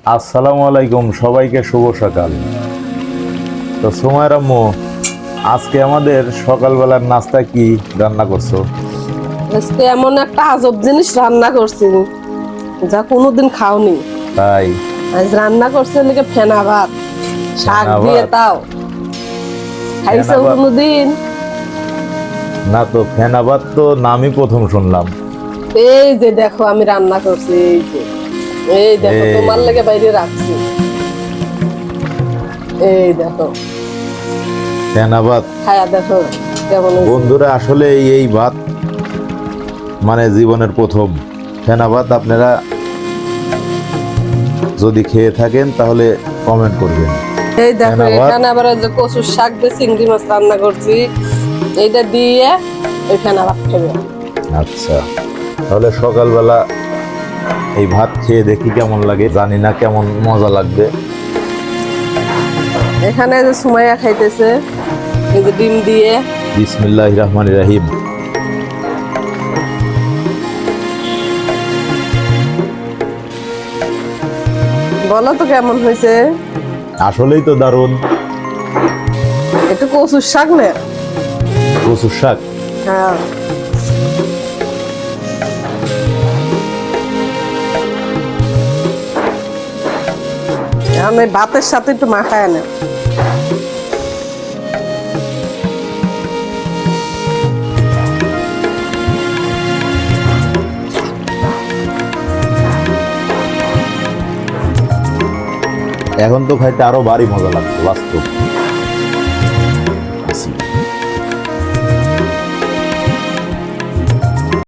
আসসালামু আলাইকুম, সবাইকে শুভ সকাল। তো সুমাইর আম্মু, আজকে আমাদের সকালবেলার নাস্তা কি রান্না করছো? আজকে এমন একটা আজব জিনিস রান্না করছি যা কোনোদিন খাওনি। তাই? আজ রান্না করছে নাকি ফেনা ভাত, শাক ফেনা দিয়ে। ভাত? তাও ফেনা খাইছো ভাত? কোনোদিন? না তো, ফেনা ভাত তো নামই প্রথম শুনলাম। এই যে দেখো আমি রান্না করছি, এই দেখো তোমার এই লেগে বাইরে রাখছি। এই দেখো, ফেনা ভাত? খায়া দেখো কেমন হয়েছে। বন্ধুরা, আসলে এই ভাত মানে জীবনের প্রথম ফেনা ভাত। আপনারা যদি খেয়ে থাকেন তাহলে কমেন্ট করবেন। এই দেখো ফেনা ভাত? এখানে আবার ওই যে কচুর শাক দিয়ে চিংড়ি মাছ রান্না করছি, এইটা দিয়ে ওই ফেনা ভাত খাবে। আচ্ছা, তাহলে সকালবেলা এই ভাত খেয়ে দেখি কেমন লাগে। জানি না কেমন মজা লাগবে। এখানে যে সুমাইয়া খাইতেছে এই যে ডিম দিয়ে। বিসমিল্লাহির রহমানির রহিম। বলো তো কেমন হয়েছে। আসলেই তো দারুণ। একটু কচুর শাক না? কচুর শাক? হ্যাঁ, আমি ভাতের সাথে একটু মাখায় না। এখন তো খাইতে আরো ভারী মজা লাগছে বাস্তব।